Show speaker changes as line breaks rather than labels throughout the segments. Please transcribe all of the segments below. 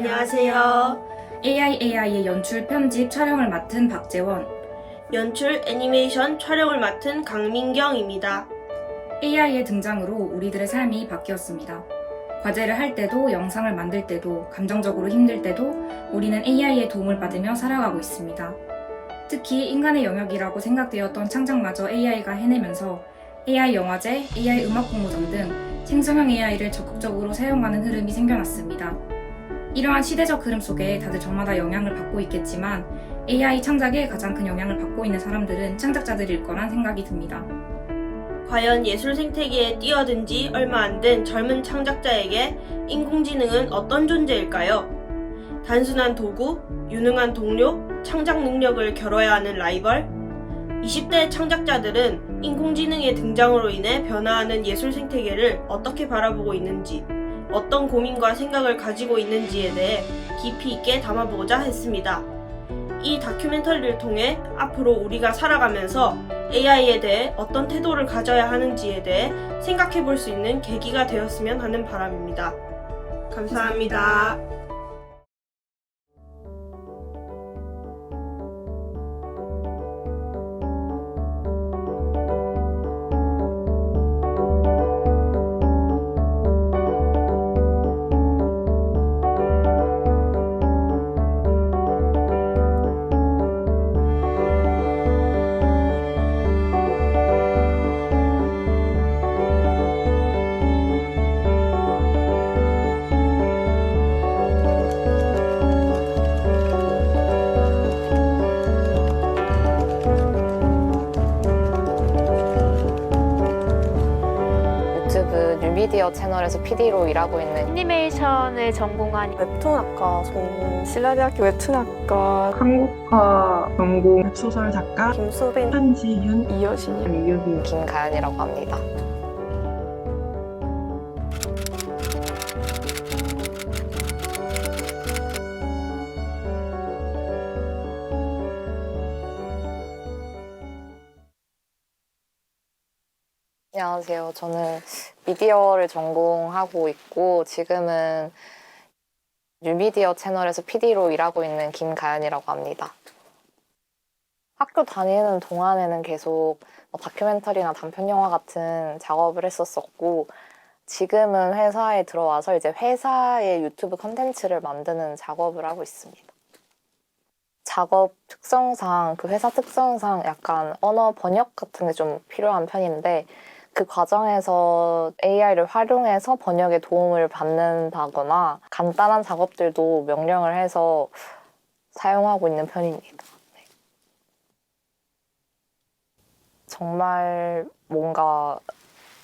안녕하세요.
AI의 연출, 편집, 촬영을 맡은 박재원.
연출, 애니메이션 촬영을 맡은 강민경입니다.
AI의 등장으로 우리들의 삶이 바뀌었습니다. 과제를 할 때도, 영상을 만들 때도, 감정적으로 힘들 때도 우리는 AI의 도움을 받으며 살아가고 있습니다. 특히 인간의 영역이라고 생각되었던 창작마저 AI가 해내면서 AI 영화제, AI 음악 공모전 등 생성형 AI를 적극적으로 사용하는 흐름이 생겨났습니다. 이러한 시대적 흐름 속에 다들 저마다 영향을 받고 있겠지만 AI 창작에 가장 큰 영향을 받고 있는 사람들은 창작자들일 거란 생각이 듭니다.
과연 예술 생태계에 뛰어든 지 얼마 안 된 젊은 창작자에게 인공지능은 어떤 존재일까요? 단순한 도구, 유능한 동료, 창작 능력을 겨뤄야 하는 라이벌? 20대 창작자들은 인공지능의 등장으로 인해 변화하는 예술 생태계를 어떻게 바라보고 있는지, 어떤 고민과 생각을 가지고 있는지에 대해 깊이 있게 담아보고자 했습니다. 이 다큐멘터리를 통해 앞으로 우리가 살아가면서 AI에 대해 어떤 태도를 가져야 하는지에 대해 생각해 볼 수 있는 계기가 되었으면 하는 바람입니다. 감사합니다.
유튜브 뉴미디어 채널에서 PD로 일하고 있는
애니메이션을 전공한
웹툰학과 전공, 신라대학교 웹툰학과
한국화 전공 웹소설 작가
김수빈,
한지윤,
이여진이
이유빈.
김가연이라고 합니다. 안녕하세요. 저는 미디어를 전공하고 있고 지금은 뉴미디어 채널에서 PD로 일하고 있는 김가연이라고 합니다. 학교 다니는 동안에는 계속 다큐멘터리나 단편영화 같은 작업을 했었었고 지금은 회사에 들어와서 이제 회사의 유튜브 콘텐츠를 만드는 작업을 하고 있습니다. 작업 특성상, 그 회사 특성상 약간 언어 번역 같은 게 좀 필요한 편인데 그 과정에서 AI를 활용해서 번역에 도움을 받는다거나 간단한 작업들도 명령을 해서 사용하고 있는 편입니다. 네. 정말 뭔가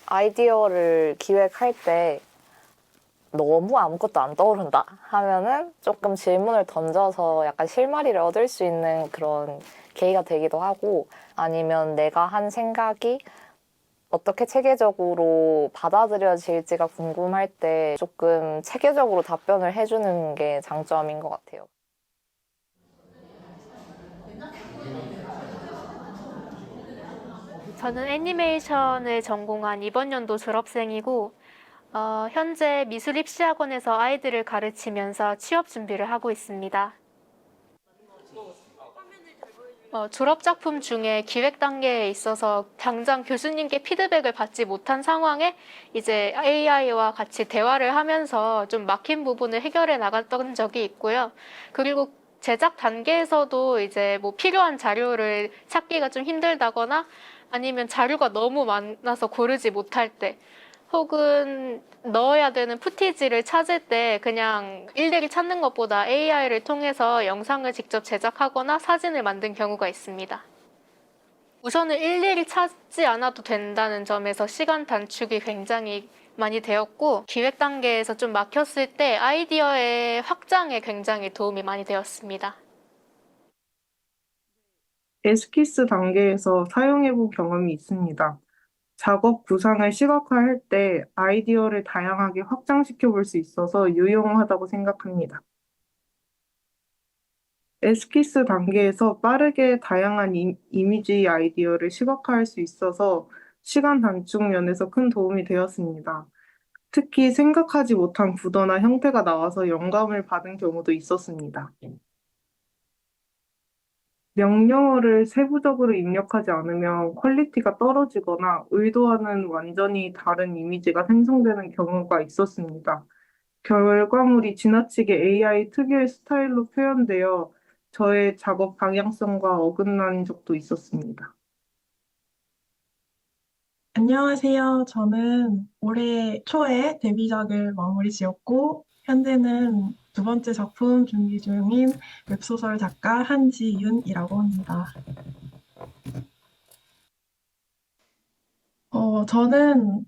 아이디어를 기획할 때 너무 아무것도 안 떠오른다 하면은 조금 질문을 던져서 약간 실마리를 얻을 수 있는 그런 계기가 되기도 하고 아니면 내가 한 생각이 어떻게 체계적으로 받아들여질지가 궁금할 때 조금 체계적으로 답변을 해주는 게 장점인 것 같아요.
저는 애니메이션을 전공한 이번 연도 졸업생이고 현재 미술입시학원에서 아이들을 가르치면서 취업 준비를 하고 있습니다. 졸업작품 중에 기획 단계에 있어서 당장 교수님께 피드백을 받지 못한 상황에 이제 AI와 같이 대화를 하면서 좀 막힌 부분을 해결해 나갔던 적이 있고요. 그리고 제작 단계에서도 이제 뭐 필요한 자료를 찾기가 좀 힘들다거나 아니면 자료가 너무 많아서 고르지 못할 때 혹은 넣어야 되는 푸티지를 찾을 때 그냥 일일이 찾는 것보다 AI를 통해서 영상을 직접 제작하거나 사진을 만든 경우가 있습니다. 우선은 일일이 찾지 않아도 된다는 점에서 시간 단축이 굉장히 많이 되었고 기획 단계에서 좀 막혔을 때 아이디어의 확장에 굉장히 도움이 많이 되었습니다.
에스키스 단계에서 사용해본 경험이 있습니다. 작업 구상을 시각화할 때 아이디어를 다양하게 확장시켜 볼 수 있어서 유용하다고 생각합니다. 에스키스 단계에서 빠르게 다양한 이미지 아이디어를 시각화할 수 있어서 시간 단축 면에서 큰 도움이 되었습니다. 특히 생각하지 못한 구도나 형태가 나와서 영감을 받은 경우도 있었습니다. 명령어를 세부적으로 입력하지 않으면 퀄리티가 떨어지거나 의도와는 완전히 다른 이미지가 생성되는 경우가 있었습니다. 결과물이 지나치게 AI 특유의 스타일로 표현되어 저의 작업 방향성과 어긋난 적도 있었습니다.
안녕하세요. 저는 올해 초에 데뷔작을 마무리 지었고, 현재는 두 번째 작품 준비 중인 웹소설 작가 한지윤이라고 합니다. 저는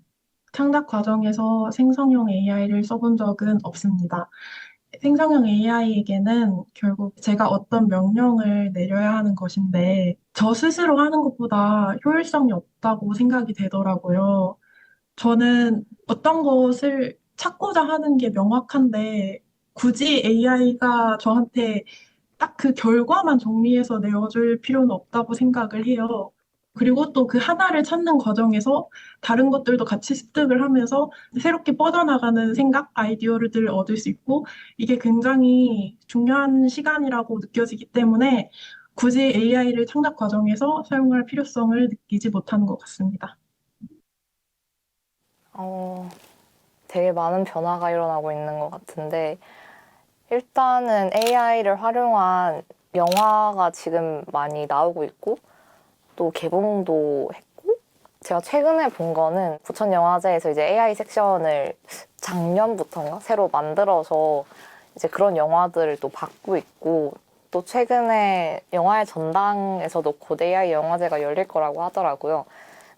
창작 과정에서 생성형 AI를 써본 적은 없습니다. 생성형 AI에게는 결국 제가 어떤 명령을 내려야 하는 것인데, 저 스스로 하는 것보다 효율성이 없다고 생각이 되더라고요. 저는 어떤 것을 찾고자 하는 게 명확한데, 굳이 AI가 저한테 딱 그 결과만 정리해서 내어줄 필요는 없다고 생각을 해요. 그리고 또 그 하나를 찾는 과정에서 다른 것들도 같이 습득을 하면서 새롭게 뻗어나가는 생각, 아이디어를 얻을 수 있고, 이게 굉장히 중요한 시간이라고 느껴지기 때문에 굳이 AI를 창작 과정에서 사용할 필요성을 느끼지 못하는 것 같습니다.
되게 많은 변화가 일어나고 있는 것 같은데, 일단은 AI를 활용한 영화가 지금 많이 나오고 있고, 또 개봉도 했고, 제가 최근에 본 거는 부천영화제에서 이제 AI 섹션을 작년부터인가 새로 만들어서 이제 그런 영화들을 또 받고 있고, 또 최근에 영화의 전당에서도 곧 AI 영화제가 열릴 거라고 하더라고요.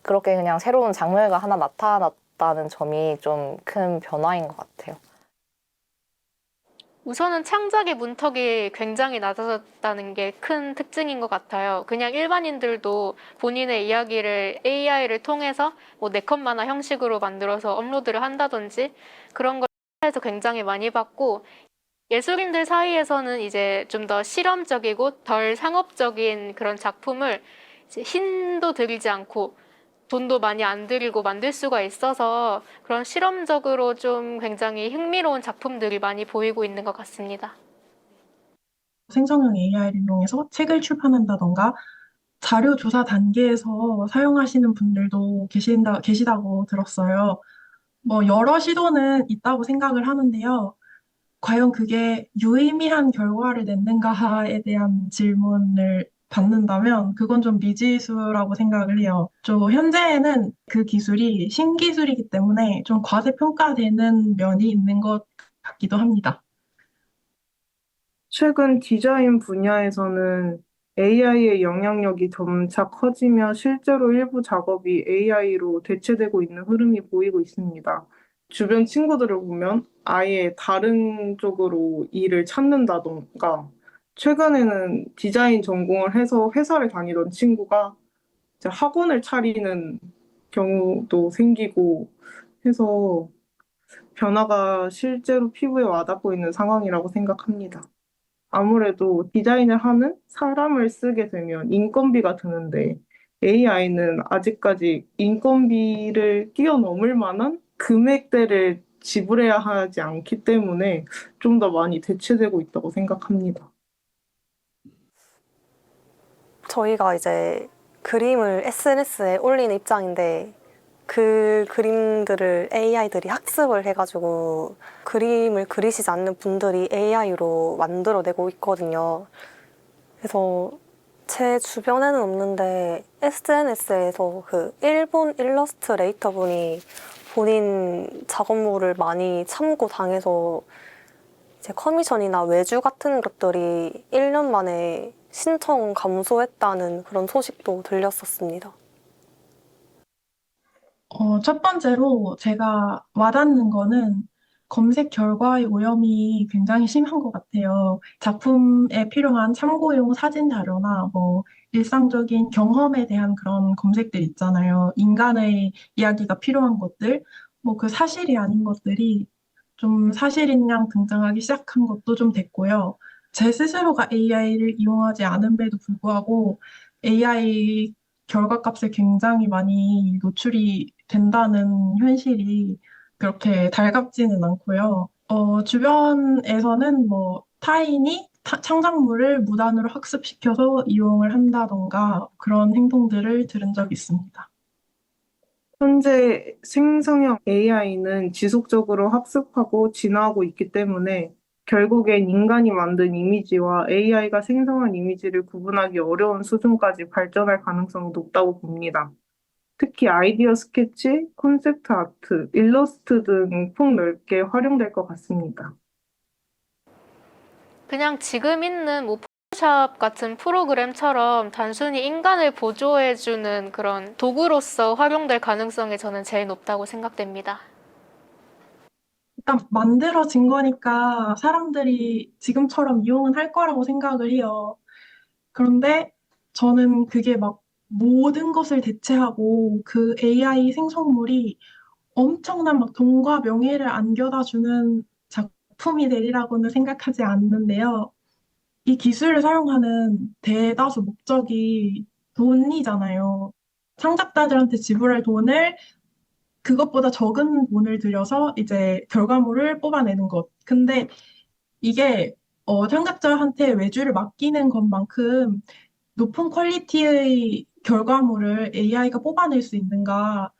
그렇게 그냥 새로운 장르가 하나 나타났다는 점이 좀 큰 변화인 것 같아요.
우선은 창작의 문턱이 굉장히 낮아졌다는 게 큰 특징인 것 같아요. 그냥 일반인들도 본인의 이야기를 AI를 통해서 뭐 4컷 만화 형식으로 만들어서 업로드를 한다든지 그런 걸 해서 굉장히 많이 받고, 예술인들 사이에서는 이제 좀 더 실험적이고 덜 상업적인 그런 작품을 이제 힘도 들이지 않고 돈도 많이 안 들이고 만들 수가 있어서 그런 실험적으로 좀 굉장히 흥미로운 작품들이 많이 보이고 있는 것 같습니다.
생성형 AI를 이용해서 책을 출판한다던가 자료 조사 단계에서 사용하시는 분들도 계시다고 들었어요. 뭐 여러 시도는 있다고 생각을 하는데요. 과연 그게 유의미한 결과를 냈는가에 대한 질문을 받는다면 그건 좀 미지수라고 생각을 해요. 현재에는 그 기술이 신기술이기 때문에 좀 과대평가되는 면이 있는 것 같기도 합니다.
최근 디자인 분야에서는 AI의 영향력이 점차 커지며 실제로 일부 작업이 AI로 대체되고 있는 흐름이 보이고 있습니다. 주변 친구들을 보면 아예 다른 쪽으로 일을 찾는다던가, 최근에는 디자인 전공을 해서 회사를 다니던 친구가 이제 학원을 차리는 경우도 생기고 해서 변화가 실제로 피부에 와닿고 있는 상황이라고 생각합니다. 아무래도 디자인을 하는 사람을 쓰게 되면 인건비가 드는데 AI는 아직까지 인건비를 뛰어넘을 만한 금액대를 지불해야 하지 않기 때문에 좀 더 많이 대체되고 있다고 생각합니다.
저희가 이제 그림을 SNS에 올리는 입장인데 그 그림들을 AI들이 학습을 해가지고 그림을 그리시지 않는 분들이 AI로 만들어내고 있거든요. 그래서 제 주변에는 없는데 SNS에서 그 일본 일러스트레이터 분이 본인 작업물을 많이 참고 당해서 이제 커미션이나 외주 같은 것들이 1년 만에 신청 감소했다는 그런 소식도 들렸었습니다.
첫 번째로 제가 와닿는 거는 검색 결과의 오염이 굉장히 심한 것 같아요. 작품에 필요한 참고용 사진 자료나 뭐 일상적인 경험에 대한 그런 검색들 있잖아요. 인간의 이야기가 필요한 것들, 뭐 그 사실이 아닌 것들이 좀 사실인 양 등장하기 시작한 것도 좀 됐고요. 제 스스로가 AI를 이용하지 않음에도 불구하고 AI 결과값에 굉장히 많이 노출이 된다는 현실이 그렇게 달갑지는 않고요. 주변에서는 뭐 타인이 창작물을 무단으로 학습시켜서 이용을 한다던가 그런 행동들을 들은 적이 있습니다.
현재 생성형 AI는 지속적으로 학습하고 진화하고 있기 때문에 결국엔 인간이 만든 이미지와 AI가 생성한 이미지를 구분하기 어려운 수준까지 발전할 가능성이 높다고 봅니다. 특히 아이디어 스케치, 콘셉트 아트, 일러스트 등 폭넓게 활용될 것 같습니다.
그냥 지금 있는 뭐 포토샵 같은 프로그램처럼 단순히 인간을 보조해주는 그런 도구로서 활용될 가능성이 저는 제일 높다고 생각됩니다.
일단 만들어진 거니까 사람들이 지금처럼 이용은 할 거라고 생각을 해요. 그런데 저는 그게 막 모든 것을 대체하고 그 AI 생성물이 엄청난 막 돈과 명예를 안겨다 주는 작품이 되리라고는 생각하지 않는데요. 이 기술을 사용하는 대다수 목적이 돈이잖아요. 창작자들한테 지불할 돈을 그것보다 적은 돈을 들여서 이제 결과물을 뽑아내는 것. 근데 이게 창작자한테 외주를 맡기는 것만큼 높은 퀄리티의 결과물을 AI가 뽑아낼 수 있는가?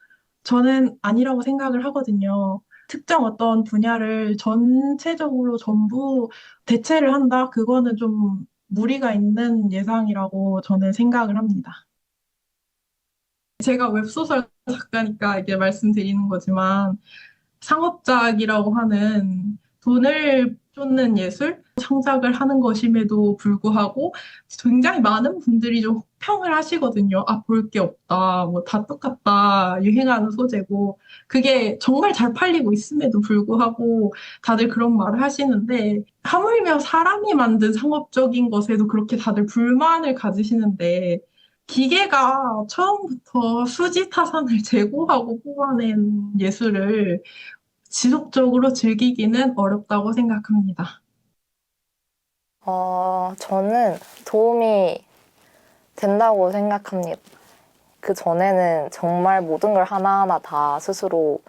저는 아니라고 생각을 하거든요. 특정 어떤 분야를 전체적으로 전부 대체를 한다? 그거는 좀 무리가 있는 예상이라고 저는 생각을 합니다. 제가 웹소설 작가니까 이게 말씀드리는 거지만 상업작이라고 하는 돈을 쫓는 예술, 창작을 하는 것임에도 불구하고 굉장히 많은 분들이 좀 혹평을 하시거든요. 아, 볼 게 없다. 뭐 다 똑같다. 유행하는 소재고. 그게 정말 잘 팔리고 있음에도 불구하고 다들 그런 말을 하시는데 하물며 사람이 만든 상업적인 것에도 그렇게 다들 불만을 가지시는데 기계가 처음부터 수지타산을 제고하고 뽑아낸 예술을 지속적으로 즐기기는 어렵다고 생각합니다.
저는 도움이 된다고 생각합니다. 그 전에는 정말 모든 걸 하나하나 다 스스로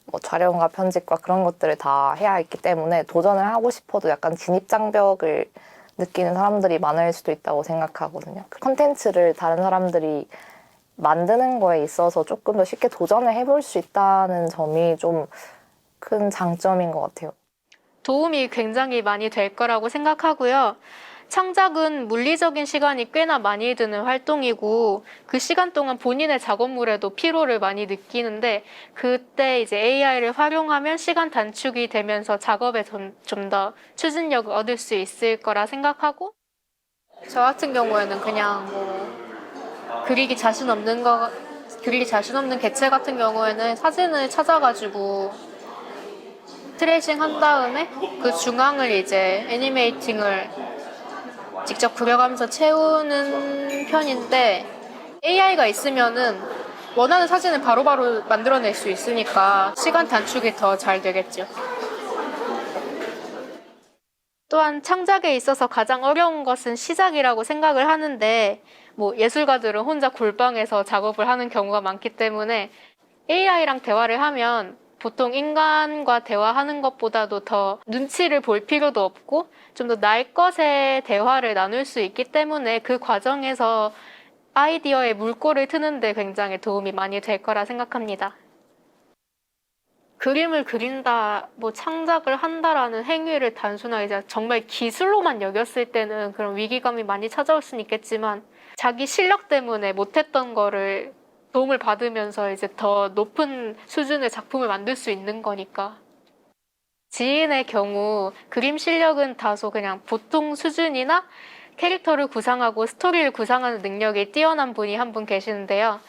뭐 촬영과 편집과 그런 것들을 다 해야 했기 때문에 도전을 하고 싶어도 약간 진입장벽을 느끼는 사람들이 많을 수도 있다고 생각하거든요. 그 컨텐츠를 다른 사람들이 만드는 거에 있어서 조금 더 쉽게 도전을 해볼 수 있다는 점이 좀 큰 장점인 것 같아요.
도움이 굉장히 많이 될 거라고 생각하고요. 창작은 물리적인 시간이 꽤나 많이 드는 활동이고 그 시간 동안 본인의 작업물에도 피로를 많이 느끼는데 그때 이제 AI를 활용하면 시간 단축이 되면서 작업에 좀 더 추진력을 얻을 수 있을 거라 생각하고 저 같은 경우에는 그냥 뭐 그리기 자신 없는 개체 같은 경우에는 사진을 찾아가지고 트레이싱 한 다음에 그 중앙을 이제 애니메이팅을 직접 그려가면서 채우는 편인데 AI가 있으면은 원하는 사진을 바로바로 만들어낼 수 있으니까 시간 단축이 더 잘 되겠죠. 또한 창작에 있어서 가장 어려운 것은 시작이라고 생각을 하는데 뭐 예술가들은 혼자 골방에서 작업을 하는 경우가 많기 때문에 AI랑 대화를 하면 보통 인간과 대화하는 것보다도 더 눈치를 볼 필요도 없고 좀 더 날 것의 대화를 나눌 수 있기 때문에 그 과정에서 아이디어의 물꼬를 트는데 굉장히 도움이 많이 될 거라 생각합니다. 그림을 그린다, 뭐 창작을 한다라는 행위를 단순하게 이제 정말 기술로만 여겼을 때는 그런 위기감이 많이 찾아올 수는 있겠지만 자기 실력 때문에 못했던 거를 도움을 받으면서 이제 더 높은 수준의 작품을 만들 수 있는 거니까. 지인의 경우 그림 실력은 다소 그냥 보통 수준이나 캐릭터를 구상하고 스토리를 구상하는 능력이 뛰어난 분이 한 분 계시는데요.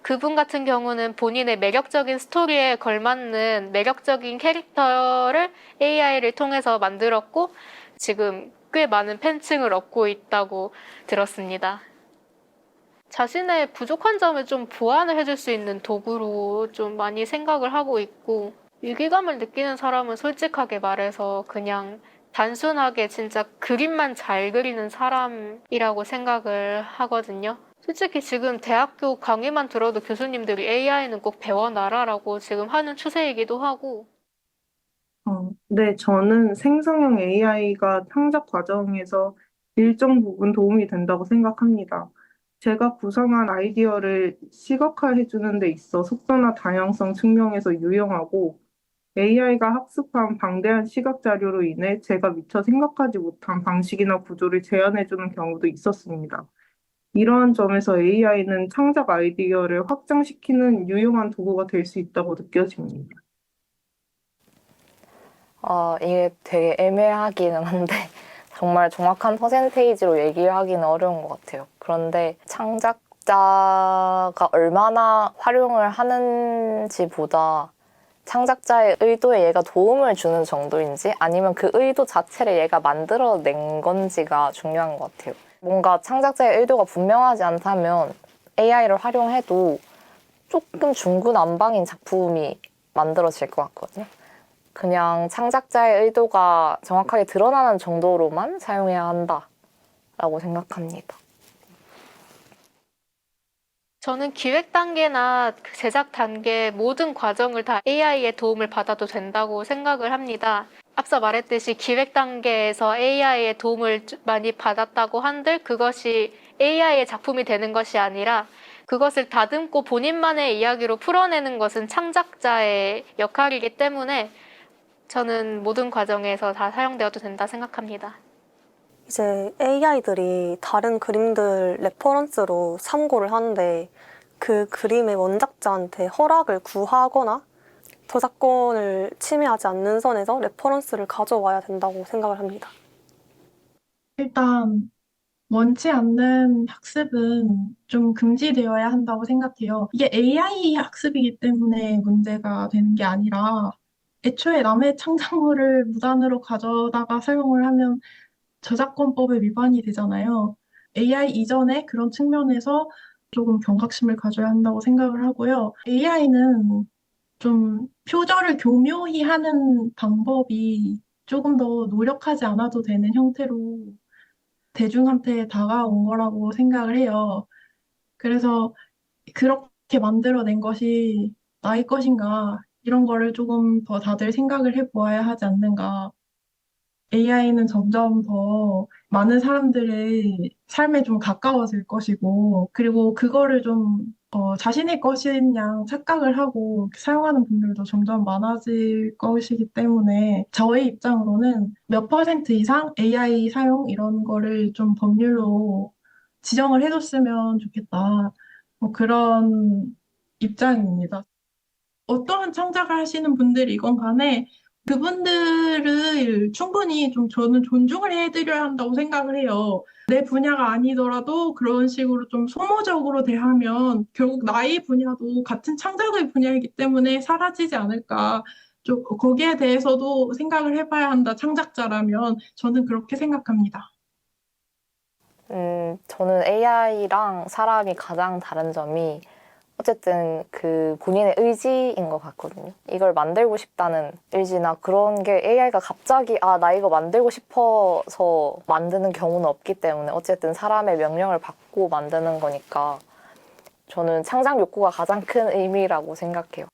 그분 같은 경우는 본인의 매력적인 스토리에 걸맞는 매력적인 캐릭터를 AI를 통해서 만들었고 지금 꽤 많은 팬층을 얻고 있다고 들었습니다. 자신의 부족한 점을 좀 보완을 해줄 수 있는 도구로 좀 많이 생각을 하고 있고 위기감을 느끼는 사람은 솔직하게 말해서 그냥 단순하게 진짜 그림만 잘 그리는 사람이라고 생각을 하거든요. 솔직히 지금 대학교 강의만 들어도 교수님들이 AI는 꼭 배워놔라라고 지금 하는 추세이기도 하고,
네, 저는 생성형 AI가 창작 과정에서 일정 부분 도움이 된다고 생각합니다. 제가 구상한 아이디어를 시각화해 주는 데 있어 속도나 다양성 측면에서 유용하고 AI가 학습한 방대한 시각 자료로 인해 제가 미처 생각하지 못한 방식이나 구조를 제안해 주는 경우도 있었습니다. 이러한 점에서 AI는 창작 아이디어를 확장시키는 유용한 도구가 될 수 있다고 느껴집니다.
이게 되게 애매하기는 한데 정말 정확한 퍼센테이지로 얘기하기는 어려운 것 같아요. 그런데 창작자가 얼마나 활용을 하는지보다 창작자의 의도에 얘가 도움을 주는 정도인지 아니면 그 의도 자체를 얘가 만들어낸 건지가 중요한 것 같아요. 뭔가 창작자의 의도가 분명하지 않다면 AI를 활용해도 조금 중구난방인 작품이 만들어질 것 같거든요. 그냥 창작자의 의도가 정확하게 드러나는 정도로만 사용해야 한다라고 생각합니다.
저는 기획 단계나 그 제작 단계 모든 과정을 다 AI의 도움을 받아도 된다고 생각을 합니다. 앞서 말했듯이 기획 단계에서 AI의 도움을 많이 받았다고 한들 그것이 AI의 작품이 되는 것이 아니라 그것을 다듬고 본인만의 이야기로 풀어내는 것은 창작자의 역할이기 때문에 저는 모든 과정에서 다 사용되어도 된다 생각합니다.
이제 AI들이 다른 그림들 레퍼런스로 참고를 하는데 그 그림의 원작자한테 허락을 구하거나 저작권을 침해하지 않는 선에서 레퍼런스를 가져와야 된다고 생각을 합니다.
일단 원치 않는 학습은 좀 금지되어야 한다고 생각해요. 이게 AI 학습이기 때문에 문제가 되는 게 아니라 애초에 남의 창작물을 무단으로 가져다가 사용을 하면 저작권법에 위반이 되잖아요. AI 이전에 그런 측면에서 조금 경각심을 가져야 한다고 생각을 하고요. AI는 좀 표절을 교묘히 하는 방법이 조금 더 노력하지 않아도 되는 형태로 대중한테 다가온 거라고 생각을 해요. 그래서 그렇게 만들어낸 것이 나의 것인가, 이런 거를 조금 더 다들 생각을 해보아야 하지 않는가. AI는 점점 더 많은 사람들의 삶에 좀 가까워질 것이고, 그리고 그거를 좀 자신의 것인 양 착각을 하고 사용하는 분들도 점점 많아질 것이기 때문에 저의 입장으로는 몇 퍼센트 이상 AI 사용 이런 거를 좀 법률로 지정을 해줬으면 좋겠다. 뭐 그런 입장입니다. 어떠한 창작을 하시는 분들이건 간에 그분들을 충분히 좀 저는 존중을 해드려야 한다고 생각을 해요. 내 분야가 아니더라도 그런 식으로 좀 소모적으로 대하면 결국 나의 분야도 같은 창작의 분야이기 때문에 사라지지 않을까. 좀 거기에 대해서도 생각을 해봐야 한다. 창작자라면 저는 그렇게 생각합니다.
저는 AI랑 사람이 가장 다른 점이 어쨌든 그 본인의 의지인 것 같거든요. 이걸 만들고 싶다는 의지나 그런 게 AI가 갑자기 나 이거 만들고 싶어서 만드는 경우는 없기 때문에 어쨌든 사람의 명령을 받고 만드는 거니까 저는 창작 욕구가 가장 큰 의미라고 생각해요.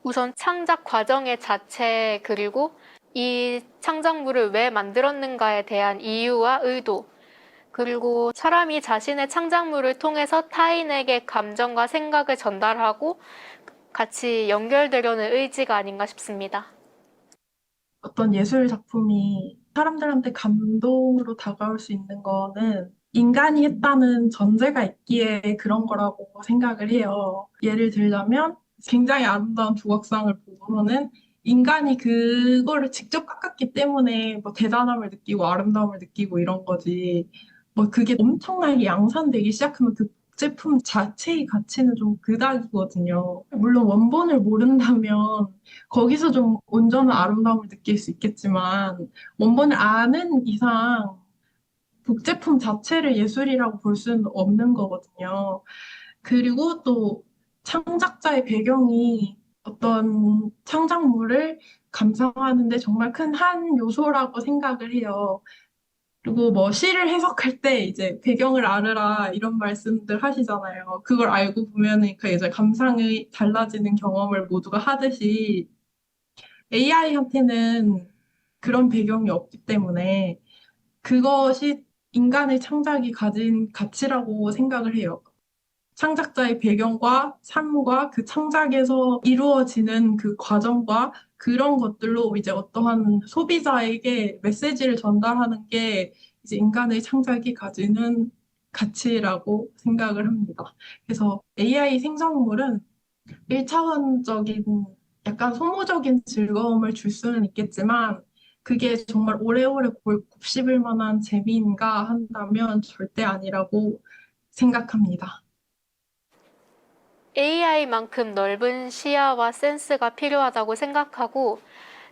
우선 창작 과정의 자체 그리고 이 창작물을 왜 만들었는가에 대한 이유와 의도 그리고 사람이 자신의 창작물을 통해서 타인에게 감정과 생각을 전달하고 같이 연결되려는 의지가 아닌가 싶습니다.
어떤 예술 작품이 사람들한테 감동으로 다가올 수 있는 거는 인간이 했다는 전제가 있기에 그런 거라고 생각을 해요. 예를 들자면 굉장히 아름다운 조각상을 보고서는 인간이 그거를 직접 깎았기 때문에 뭐 대단함을 느끼고 아름다움을 느끼고 이런 거지. 뭐 그게 엄청나게 양산되기 시작하면 그 제품 자체의 가치는 좀 그닥이거든요. 물론 원본을 모른다면 거기서 좀 온전한 아름다움을 느낄 수 있겠지만 원본을 아는 이상 복제품 자체를 예술이라고 볼 수는 없는 거거든요. 그리고 또 창작자의 배경이 어떤 창작물을 감상하는데 정말 큰 한 요소라고 생각을 해요. 그리고 뭐 시를 해석할 때 이제 배경을 알아라 이런 말씀들 하시잖아요. 그걸 알고 보면은 그 이제 감상이 달라지는 경험을 모두가 하듯이 AI한테는 그런 배경이 없기 때문에 그것이 인간의 창작이 가진 가치라고 생각을 해요. 창작자의 배경과 삶과 그 창작에서 이루어지는 그 과정과 그런 것들로 이제 어떠한 소비자에게 메시지를 전달하는 게 이제 인간의 창작이 가지는 가치라고 생각을 합니다. 그래서 AI 생성물은 1차원적인 약간 소모적인 즐거움을 줄 수는 있겠지만 그게 정말 오래오래 곱씹을 만한 재미인가 한다면 절대 아니라고 생각합니다.
AI만큼 넓은 시야와 센스가 필요하다고 생각하고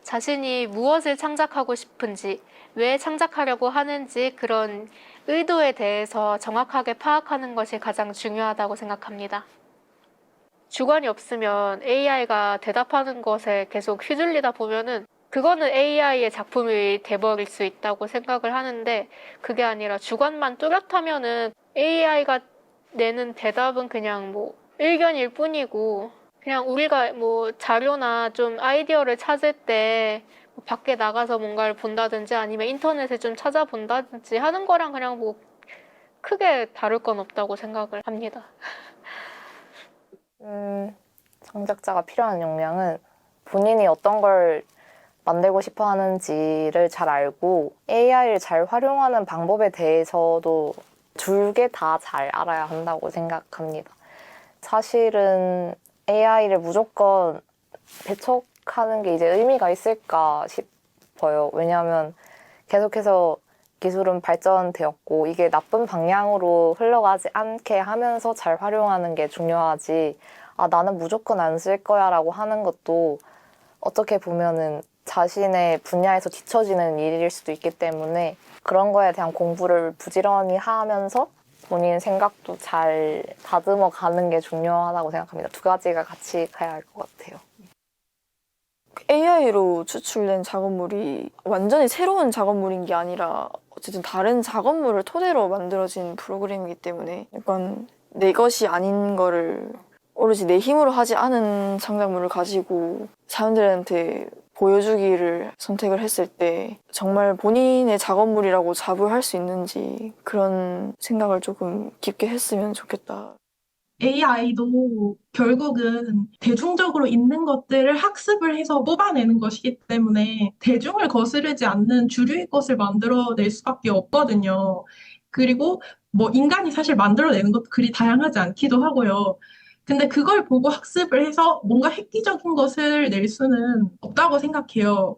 자신이 무엇을 창작하고 싶은지, 왜 창작하려고 하는지 그런 의도에 대해서 정확하게 파악하는 것이 가장 중요하다고 생각합니다. 주관이 없으면 AI가 대답하는 것에 계속 휘둘리다 보면은 그거는 AI의 작품이 돼버릴 수 있다고 생각을 하는데 그게 아니라 주관만 뚜렷하면은 AI가 내는 대답은 그냥 뭐 의견일 뿐이고 그냥 우리가 뭐 자료나 좀 아이디어를 찾을 때 뭐 밖에 나가서 뭔가를 본다든지 아니면 인터넷에 좀 찾아본다든지 하는 거랑 그냥 뭐 크게 다를 건 없다고 생각을 합니다.
창작자가 필요한 역량은 본인이 어떤 걸 만들고 싶어 하는지를 잘 알고 AI를 잘 활용하는 방법에 대해서도 둘 다 잘 알아야 한다고 생각합니다. 사실은 AI를 무조건 배척하는 게 이제 의미가 있을까 싶어요. 왜냐하면 계속해서 기술은 발전되었고 이게 나쁜 방향으로 흘러가지 않게 하면서 잘 활용하는 게 중요하지 나는 무조건 안 쓸 거야 라고 하는 것도 어떻게 보면은 자신의 분야에서 뒤처지는 일일 수도 있기 때문에 그런 거에 대한 공부를 부지런히 하면서 본인 생각도 잘 다듬어 가는 게 중요하다고 생각합니다. 두 가지가 같이 가야 할 것 같아요.
AI로 추출된 작업물이 완전히 새로운 작업물인 게 아니라 어쨌든 다른 작업물을 토대로 만들어진 프로그램이기 때문에 약간 내 것이 아닌 거를 오로지 내 힘으로 하지 않은 창작물을 가지고 사람들한테 보여주기를 선택을 했을 때 정말 본인의 작업물이라고 자부할 수 있는지 그런 생각을 조금 깊게 했으면 좋겠다.
AI도 결국은 대중적으로 있는 것들을 학습을 해서 뽑아내는 것이기 때문에 대중을 거스르지 않는 주류의 것을 만들어낼 수밖에 없거든요. 그리고 뭐 인간이 사실 만들어내는 것도 그리 다양하지 않기도 하고요. 근데 그걸 보고 학습을 해서 뭔가 획기적인 것을 낼 수는 없다고 생각해요.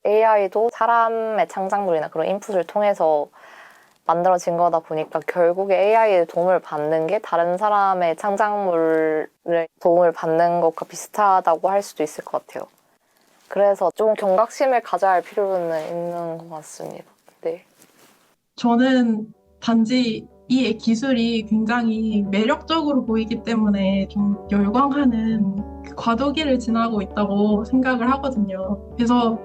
AI도 사람의 창작물이나 그런 인풋을 통해서 만들어진 거다 보니까 결국에 AI의 도움을 받는 게 다른 사람의 창작물을 도움을 받는 것과 비슷하다고 할 수도 있을 것 같아요. 그래서 좀 경각심을 가져야 할 필요는 있는 것 같습니다. 네.
저는 단지 이 기술이 굉장히 매력적으로 보이기 때문에 좀 열광하는 그 과도기를 지나고 있다고 생각을 하거든요. 그래서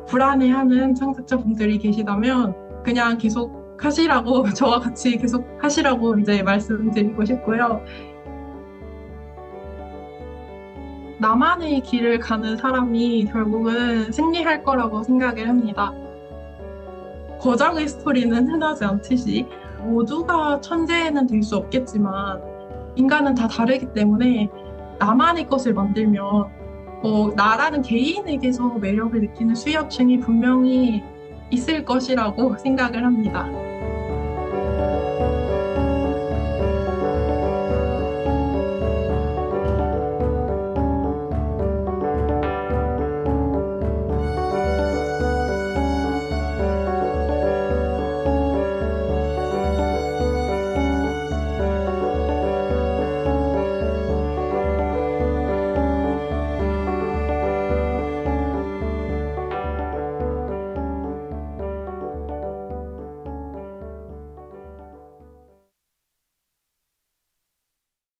불안해하는 창작자분들이 계시다면 그냥 계속 하시라고 저와 같이 계속 하시라고 이제 말씀드리고 싶고요. 나만의 길을 가는 사람이 결국은 승리할 거라고 생각을 합니다. 거장의 스토리는 흔하지 않듯이 모두가 천재는 될 수 없겠지만 인간은 다 다르기 때문에 나만의 것을 만들면 나라는 개인에게서 매력을 느끼는 수요층이 분명히 있을 것이라고 생각을 합니다.